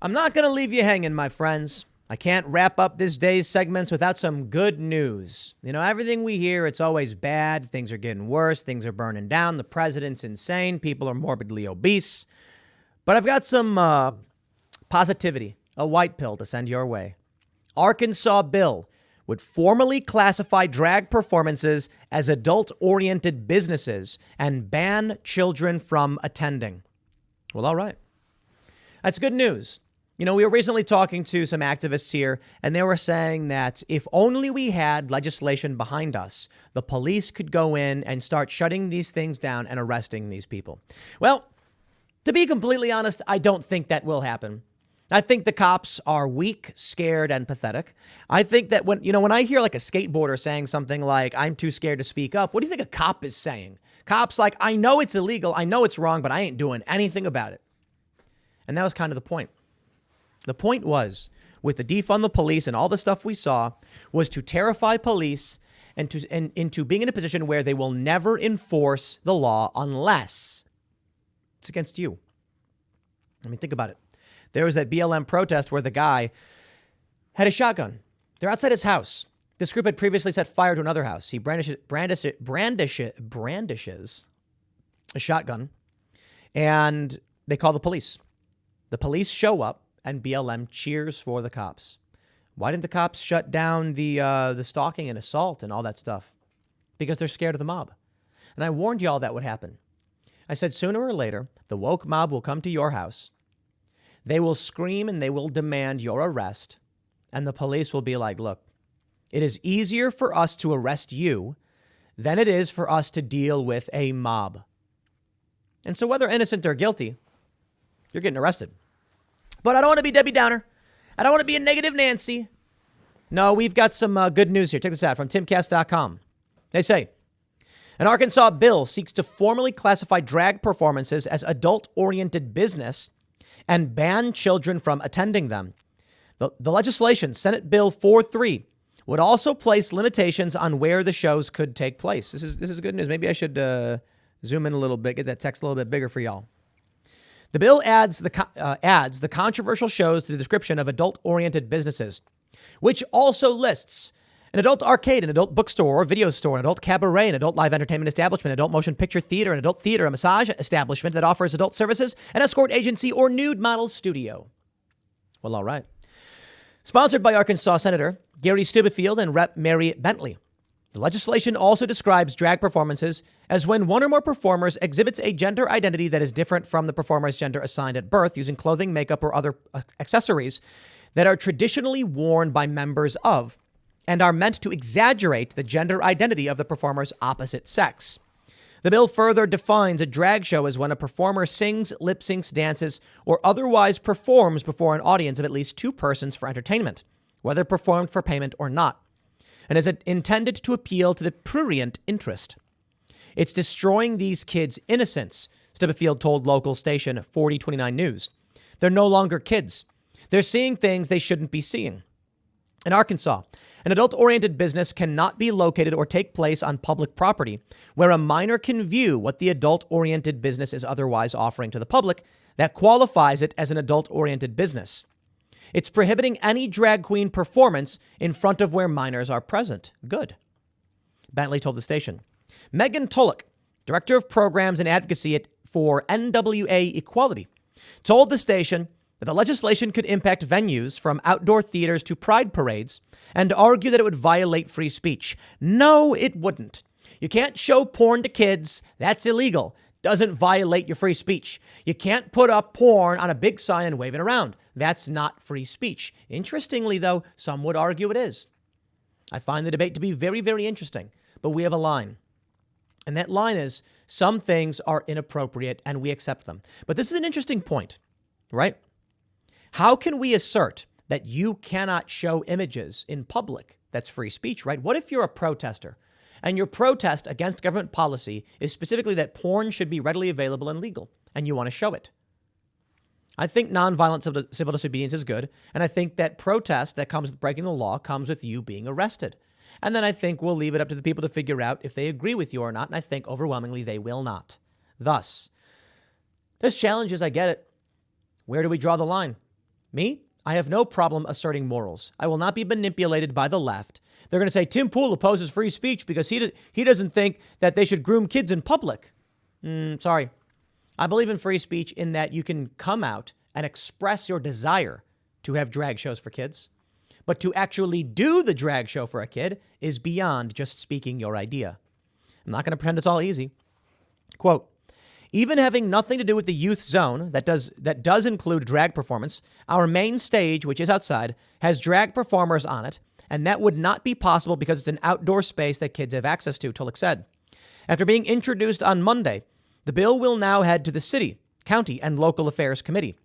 I'm not going to leave you hanging, my friends. I can't wrap up this day's segments without some good news. You know, everything we hear, it's always bad. Things are getting worse. Things are burning down. The president's insane. People are morbidly obese. But I've got some positivity, a white pill to send your way. Arkansas bill would formally classify drag performances as adult-oriented businesses and ban children from attending. Well, all right. That's good news. You know, we were recently talking to some activists here, and they were saying that if only we had legislation behind us, the police could go in and start shutting these things down and arresting these people. Well, to be completely honest, I don't think that will happen. I think the cops are weak, scared, and pathetic. I think that when I hear like a skateboarder saying something like, I'm too scared to speak up, what do you think a cop is saying? Cops like, I know it's illegal, I know it's wrong, but I ain't doing anything about it. And that was kind of the point. The point was, with the defund the police and all the stuff we saw, was to terrify police and into being in a position where they will never enforce the law unless it's against you. I mean, think about it. There was that BLM protest where the guy had a shotgun. They're outside his house. This group had previously set fire to another house. He brandishes a shotgun, and they call the police. The police show up, and BLM cheers for the cops. Why didn't the cops shut down the stalking and assault and all that stuff? Because they're scared of the mob. And I warned y'all that would happen. I said sooner or later, the woke mob will come to your house. They will scream and they will demand your arrest. And the police will be like, look, it is easier for us to arrest you than it is for us to deal with a mob. And so whether innocent or guilty, you're getting arrested. But I don't want to be Debbie Downer. I don't want to be a negative Nancy. No, we've got some good news here. Check this out from timcast.com. They say, an Arkansas bill seeks to formally classify drag performances as adult-oriented business and ban children from attending them. The legislation, Senate Bill 4-3, would also place limitations on where the shows could take place. This is good news. Maybe I should zoom in a little bit, get that text a little bit bigger for y'all. The bill adds the controversial shows to the description of adult-oriented businesses, which also lists an adult arcade, an adult bookstore or video store, an adult cabaret, an adult live entertainment establishment, an adult motion picture theater, an adult theater, a massage establishment that offers adult services, an escort agency, or nude model studio. Well, all right. Sponsored by Arkansas Senator Gary Stubblefield and Rep. Mary Bentley. The legislation also describes drag performances as when one or more performers exhibits a gender identity that is different from the performer's gender assigned at birth, using clothing, makeup, or other accessories that are traditionally worn by members of and are meant to exaggerate the gender identity of the performer's opposite sex. The bill further defines a drag show as when a performer sings, lip syncs, dances, or otherwise performs before an audience of at least two persons for entertainment, whether performed for payment or not, and is intended to appeal to the prurient interest. It's destroying these kids' innocence, Stubblefield told local station 4029 News. They're no longer kids. They're seeing things they shouldn't be seeing. In Arkansas, an adult-oriented business cannot be located or take place on public property where a minor can view what the adult-oriented business is otherwise offering to the public that qualifies it as an adult-oriented business. It's prohibiting any drag queen performance in front of where minors are present. Good. Bentley told the station. Megan Tulloch, director of programs and advocacy for NWA Equality, told the station that the legislation could impact venues from outdoor theaters to pride parades and argue that it would violate free speech. No, it wouldn't. You can't show porn to kids. That's illegal. Doesn't violate your free speech. You can't put up porn on a big sign and wave it around. That's not free speech. Interestingly, though, some would argue it is. I find the debate to be very, very interesting, but we have a line. And that line is some things are inappropriate and we accept them. But this is an interesting point, right? How can we assert that you cannot show images in public? That's free speech, right? What if you're a protester and your protest against government policy is specifically that porn should be readily available and legal and you want to show it? I think nonviolent civil disobedience is good. And I think that protest that comes with breaking the law comes with you being arrested. And then I think we'll leave it up to the people to figure out if they agree with you or not. And I think overwhelmingly they will not. Thus, there's challenges. I get it. Where do we draw the line? Me, I have no problem asserting morals. I will not be manipulated by the left. They're going to say Tim Pool opposes free speech because he doesn't think that they should groom kids in public. Sorry. I believe in free speech in that you can come out and express your desire to have drag shows for kids. But to actually do the drag show for a kid is beyond just speaking your idea. I'm not going to pretend it's all easy. Quote, even having nothing to do with the youth zone that does include drag performance, our main stage, which is outside, has drag performers on it, and that would not be possible because it's an outdoor space that kids have access to, Tulloch said. After being introduced on Monday, the bill will now head to the city, county, and local affairs committee.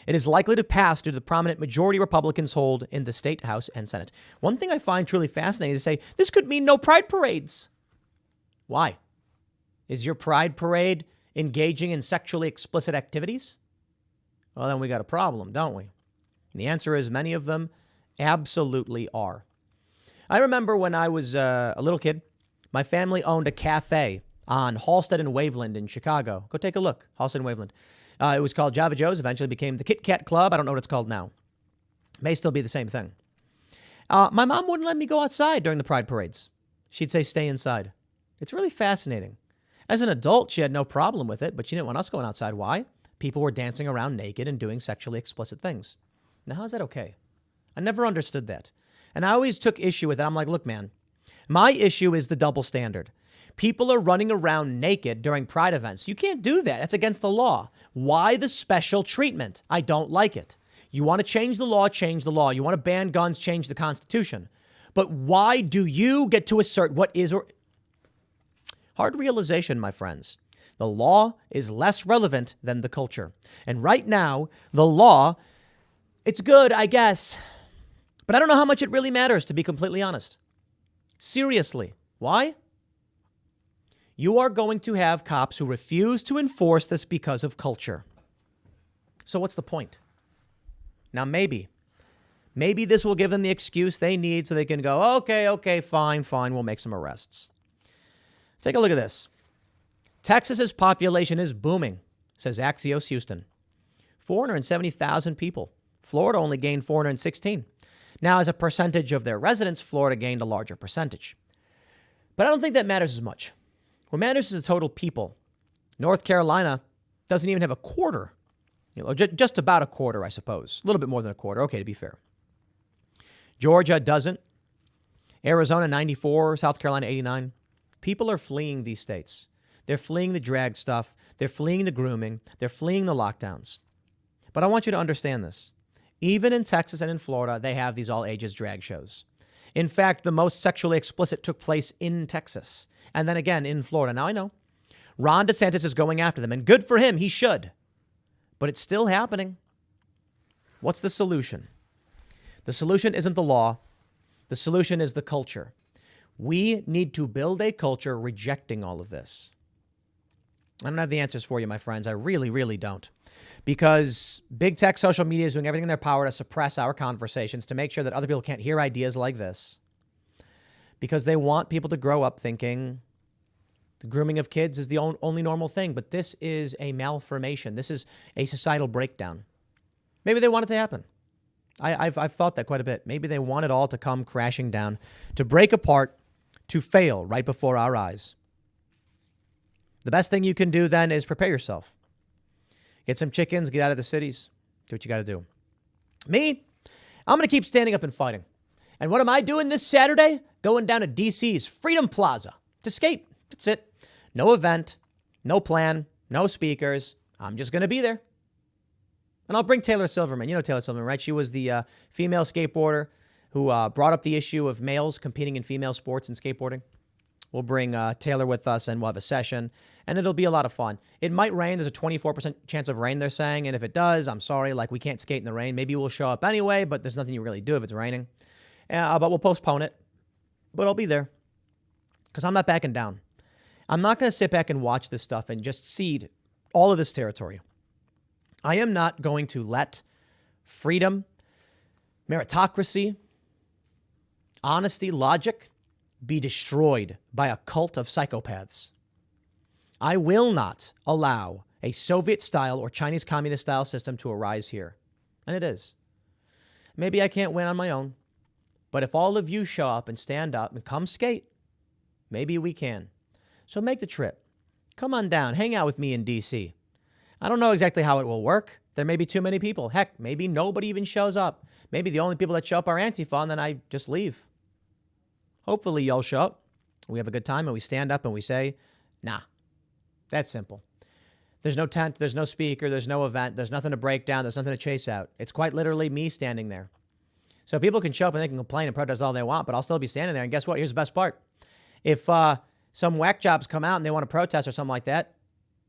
It is likely to pass due to the prominent majority Republicans hold in the state, House, and Senate. One thing I find truly fascinating is to say this could mean no pride parades. Why? Is your pride parade engaging in sexually explicit activities? Well, then we got a problem, don't we? And the answer is many of them absolutely are. I remember when I was a little kid, my family owned a cafe on Halsted and Waveland in Chicago. Go take a look, Halsted and Waveland. It was called Java Joe's, eventually became the Kit Kat Club. I don't know what it's called now. May still be the same thing. My mom wouldn't let me go outside during the pride parades. She'd say, stay inside. It's really fascinating. As an adult, she had no problem with it, but she didn't want us going outside. Why? People were dancing around naked and doing sexually explicit things. Now, how's that okay? I never understood that. And I always took issue with it. I'm like, look, man, my issue is the double standard. People are running around naked during pride events. You can't do that. That's against the law. Why the special treatment? I don't like it. You want to change the law, change the law. You want to ban guns, change the Constitution. But why do you get to assert what is or... Hard realization, my friends. The law is less relevant than the culture. And right now, the law, it's good, I guess. But I don't know how much it really matters, to be completely honest. Seriously. Why? You are going to have cops who refuse to enforce this because of culture. So what's the point? Now, maybe this will give them the excuse they need so they can go, okay, fine, we'll make some arrests. Take a look at this. Texas's population is booming, says Axios Houston. 470,000 people. Florida only gained 416. Now, as a percentage of their residents, Florida gained a larger percentage. But I don't think that matters as much. What matters is the total people. North Carolina doesn't even have a quarter. Just about a quarter, I suppose. A little bit more than a quarter. Okay, to be fair. Georgia doesn't. Arizona, 94. South Carolina, 89. People are fleeing these states. They're fleeing the drag stuff. They're fleeing the grooming. They're fleeing the lockdowns. But I want you to understand this. Even in Texas and in Florida, they have these all-ages drag shows. In fact, the most sexually explicit took place in Texas. And then again in Florida. Now, I know Ron DeSantis is going after them, and good for him. He should. But it's still happening. What's the solution? The solution isn't the law. The solution is the culture. We need to build a culture rejecting all of this. I don't have the answers for you, my friends. I really, really don't. Because big tech social media is doing everything in their power to suppress our conversations, to make sure that other people can't hear ideas like this. Because they want people to grow up thinking the grooming of kids is the only normal thing. But this is a malformation. This is a societal breakdown. Maybe they want it to happen. I've thought that quite a bit. Maybe they want it all to come crashing down, to break apart, to fail right before our eyes. The best thing you can do then is prepare yourself. Get some chickens, get out of the cities, do what you got to do. Me, I'm going to keep standing up and fighting. And what am I doing this Saturday? Going down to DC's Freedom Plaza to skate. That's it. No event, no plan, no speakers. I'm just going to be there. And I'll bring Taylor Silverman. You know Taylor Silverman, right? She was the female skateboarder who brought up the issue of males competing in female sports and skateboarding. We'll bring Taylor with us, and we'll have a session, and it'll be a lot of fun. It might rain. There's a 24% chance of rain, they're saying, and if it does, I'm sorry, we can't skate in the rain. Maybe we'll show up anyway, but there's nothing you really do if it's raining. But we'll postpone it. But I'll be there because I'm not backing down. I'm not going to sit back and watch this stuff and just cede all of this territory. I am not going to let freedom, meritocracy, honesty, logic be destroyed by a cult of psychopaths. I will not allow a Soviet-style or Chinese communist-style system to arise here. And it is. Maybe I can't win on my own. But if all of you show up and stand up and come skate, maybe we can. So make the trip. Come on down. Hang out with me in D.C. I don't know exactly how it will work. There may be too many people. Heck, maybe nobody even shows up. Maybe the only people that show up are Antifa, and then I just leave. Hopefully you'll show up. We have a good time, and we stand up and we say, nah. That's simple. There's no tent, there's no speaker, there's no event, there's nothing to break down, there's nothing to chase out. It's quite literally me standing there. So people can show up and they can complain and protest all they want, but I'll still be standing there. And guess what? Here's the best part. If some whack jobs come out and they want to protest or something like that,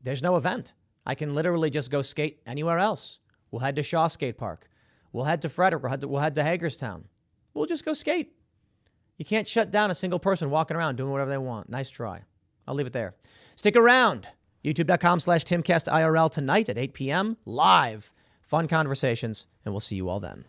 there's no event. I can literally just go skate anywhere else. We'll head to Shaw Skate Park. We'll head to Frederick. We'll head to Hagerstown. We'll just go skate. You can't shut down a single person walking around doing whatever they want. Nice try. I'll leave it there. Stick around. YouTube.com/TimCastIRL tonight at 8 p.m. Live. Fun conversations, and we'll see you all then.